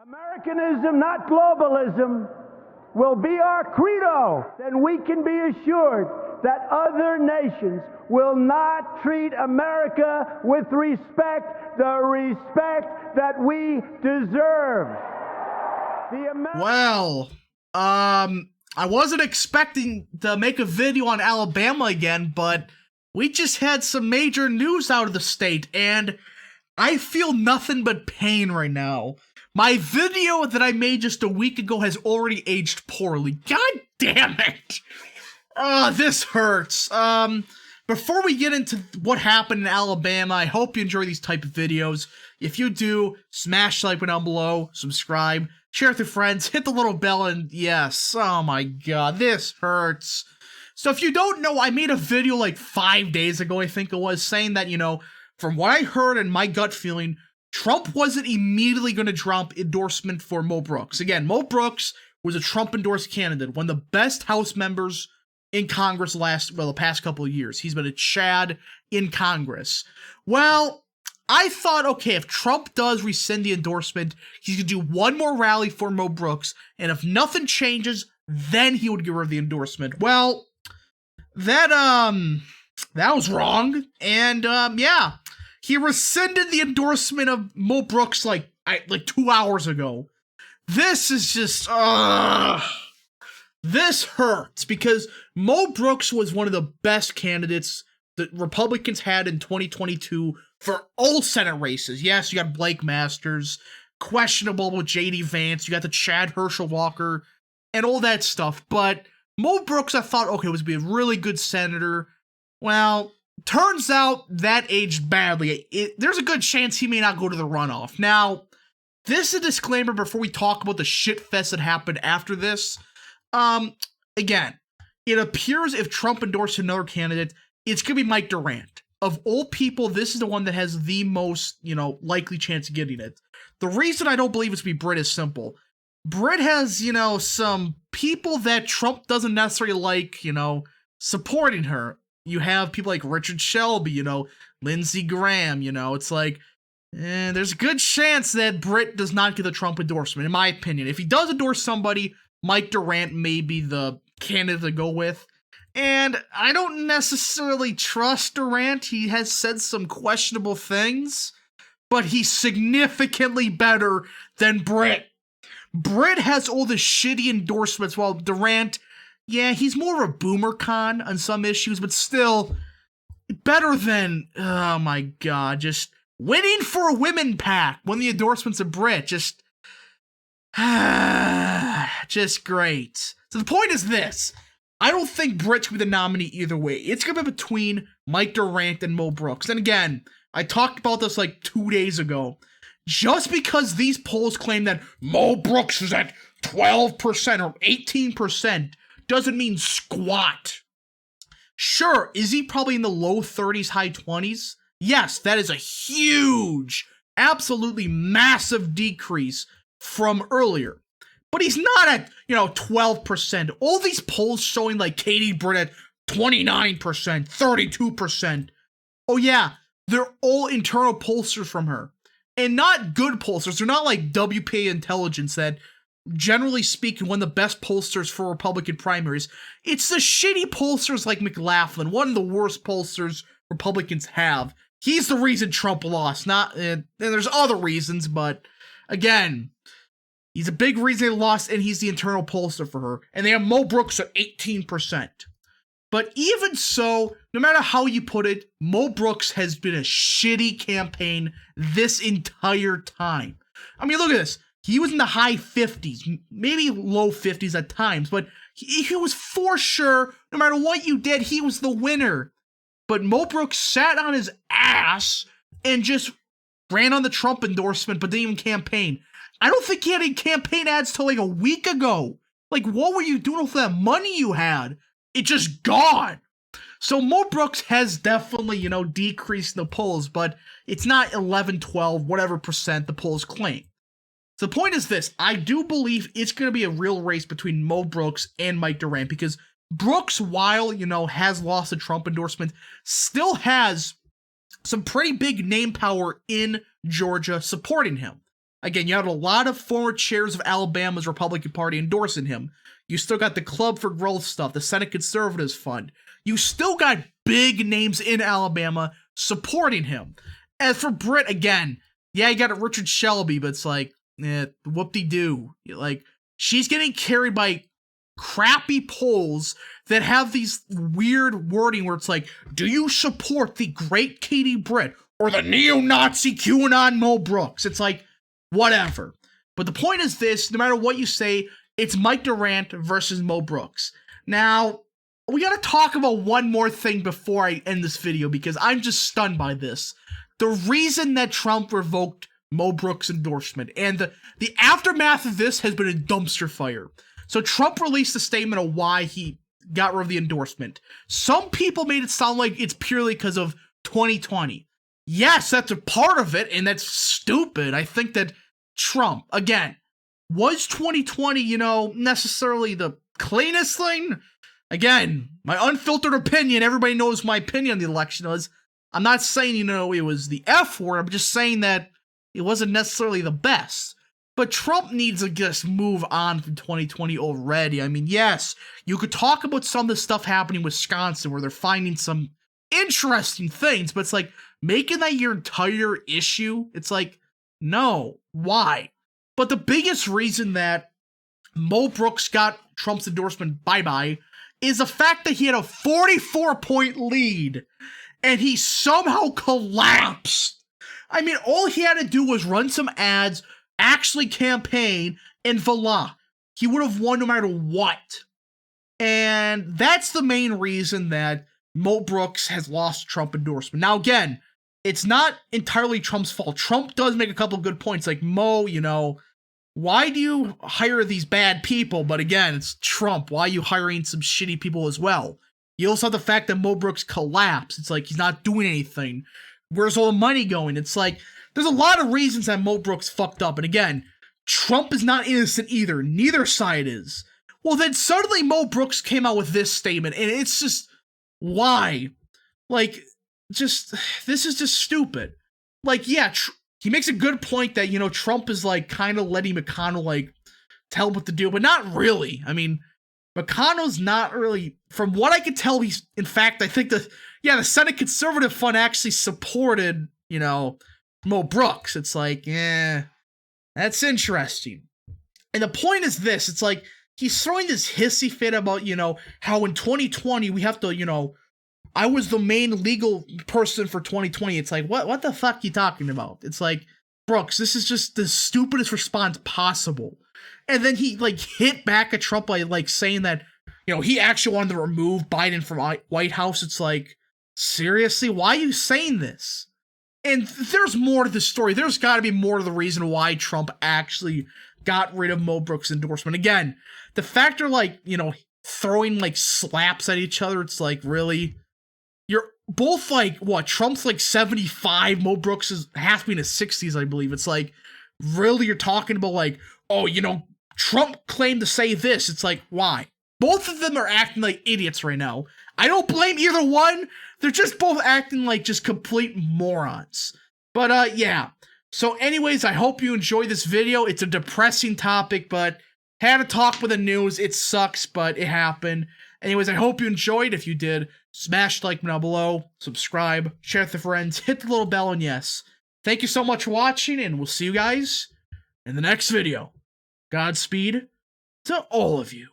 Americanism, not globalism, will be our credo. Then we can be assured that other nations will not treat America with respect, the respect that we deserve. I wasn't expecting to make a video on Alabama again, but we just had some major news out of the state, and I feel nothing but pain right now. My video that I made just a week ago has already aged poorly. God damn it! This hurts. Before we get into what happened in Alabama, I hope you enjoy these type of videos. If you do, smash the like button down below, subscribe, share with your friends, hit the little bell, and yes, oh my god, this hurts. So if you don't know, I made a video like 5 days ago, I think it was, saying that, you know, from what I heard and my gut feeling, Trump wasn't immediately going to drop endorsement for Mo Brooks. Again, Mo Brooks was a Trump-endorsed candidate, one of the best House members in Congress the past couple of years. He's been a Chad in Congress. Well, I thought, okay, if Trump does rescind the endorsement, he's going to do one more rally for Mo Brooks, and if nothing changes, then he would get rid of the endorsement. Well, that was wrong, and, yeah. He rescinded the endorsement of Mo Brooks like 2 hours ago. This is just, this hurts, because Mo Brooks was one of the best candidates that Republicans had in 2022 for all Senate races. Yes, you got Blake Masters, questionable with J.D. Vance, you got the Chad Herschel Walker, and all that stuff, but Mo Brooks, I thought, okay, was be a really good senator. Well, turns out that aged badly. There's a good chance he may not go to the runoff. Now, this is a disclaimer before we talk about the shitfest that happened after this. Again, it appears if Trump endorsed another candidate, it's going to be Mike Durant. Of all people, this is the one that has the most, likely chance of getting it. The reason I don't believe it's going to be Britt is simple. Britt has, some people that Trump doesn't necessarily like, supporting her. You have people like Richard Shelby, Lindsey Graham, it's like, there's a good chance that Britt does not get the Trump endorsement, in my opinion. If he does endorse somebody, Mike Durant may be the candidate to go with. And I don't necessarily trust Durant. He has said some questionable things, but he's significantly better than Britt. Britt has all the shitty endorsements, while Durant, yeah, he's more of a boomer con on some issues, but still better than, oh my god, just winning for a women pack when the endorsements of Britt, just great. So the point is this. I don't think Britt's going to be the nominee either way. It's going to be between Mike Durant and Mo Brooks. And again, I talked about this like 2 days ago. Just because these polls claim that Mo Brooks is at 12% or 18% doesn't mean squat. Sure, is he probably in the low 30s, high 20s? Yes, that is a huge, absolutely massive decrease from earlier. But he's not at, 12%. All these polls showing like Katie Britt at 29%, 32%. Oh yeah, they're all internal pollsters from her. And not good pollsters. They're not like WPA Intelligence that, generally speaking, one of the best pollsters for Republican primaries. It's the shitty pollsters like McLaughlin, one of the worst pollsters Republicans have. He's the reason Trump lost. And there's other reasons, but again, he's a big reason they lost, and he's the internal pollster for her. And they have Mo Brooks at 18%. But even so, no matter how you put it, Mo Brooks has been a shitty campaign this entire time. I mean, look at this. He was in the high 50s, maybe low 50s at times, but he was for sure, no matter what you did, he was the winner. But Mo Brooks sat on his ass and just ran on the Trump endorsement, but didn't even campaign. I don't think he had any campaign ads till like a week ago. Like, what were you doing with that money you had? It just gone. So Mo Brooks has definitely, decreased in the polls, but it's not 11, 12, whatever percent the polls claim. So the point is this. I do believe it's going to be a real race between Mo Brooks and Mike Durant, because Brooks, while, has lost the Trump endorsement, still has some pretty big name power in Georgia supporting him. Again, you had a lot of former chairs of Alabama's Republican Party endorsing him. You still got the Club for Growth stuff, the Senate Conservatives Fund. You still got big names in Alabama supporting him. As for Britt, again, yeah, you got Richard Shelby, but it's like, whoop-de-doo. Like, she's getting carried by crappy polls that have these weird wording where it's like, do you support the great Katie Britt or the neo-Nazi QAnon Mo Brooks? It's like, whatever. But the point is this, no matter what you say, it's Mike Durant versus Mo Brooks. Now, we gotta talk about one more thing before I end this video because I'm just stunned by this. The reason that Trump revoked Mo Brooks' endorsement and the aftermath of this has been a dumpster fire. So Trump released a statement of why he got rid of the endorsement. Some people made it sound like it's purely because of 2020. Yes, that's a part of it, and that's stupid. I think that Trump, again, was 2020, necessarily the cleanest thing? Again, my unfiltered opinion, everybody knows my opinion on the election was, I'm not saying, it was the F word, I'm just saying that it wasn't necessarily the best. But Trump needs to just move on from 2020 already. I mean, yes, you could talk about some of the stuff happening in Wisconsin where they're finding some interesting things, but it's like, making that your entire issue, it's like, no, why? But the biggest reason that Mo Brooks got Trump's endorsement bye-bye is the fact that he had a 44-point lead and he somehow collapsed. I mean, all he had to do was run some ads, actually campaign, and voila, he would have won no matter what. And that's the main reason that Mo Brooks has lost Trump endorsement. Now, again, it's not entirely Trump's fault. Trump does make a couple good points, like, Mo, why do you hire these bad people? But again, it's Trump. Why are you hiring some shitty people as well? You also have the fact that Mo Brooks collapsed. It's like he's not doing anything. Where's all the money going? It's like, there's a lot of reasons that Mo Brooks fucked up. And again, Trump is not innocent either. Neither side is. Well, then suddenly Mo Brooks came out with this statement. And it's just, why? Like, this is just stupid. Like, yeah, he makes a good point that, Trump is, like, kind of letting McConnell, like, tell him what to do, but not really. I mean, McConnell's not really, from what I could tell, in fact, I think the Senate Conservative Fund actually supported, Mo Brooks. It's like, that's interesting. And the point is this, it's like, he's throwing this hissy fit about, how in 2020 we have to, I was the main legal person for 2020. It's like, what the fuck are you talking about? It's like, Brooks, this is just the stupidest response possible. And then he, like, hit back at Trump by, like, saying that, he actually wanted to remove Biden from White House. It's like, seriously? Why are you saying this? And there's more to the story. There's got to be more to the reason why Trump actually got rid of Mo Brooks' endorsement. Again, the fact they're, like, throwing, like, slaps at each other, it's like, really? You're both, like, what? Trump's, like, 75, Mo Brooks has to be in his 60s, I believe. It's like, really? You're talking about, like, oh, Trump claimed to say this. It's like, why? Both of them are acting like idiots right now. I don't blame either one. They're just both acting like just complete morons. But, yeah. So anyways, I hope you enjoyed this video. It's a depressing topic, but had to talk with the news. It sucks, but it happened. Anyways, I hope you enjoyed. If you did, smash the like button down below, subscribe, share with your friends, hit the little bell, and yes. Thank you so much for watching, and we'll see you guys in the next video. Godspeed to all of you.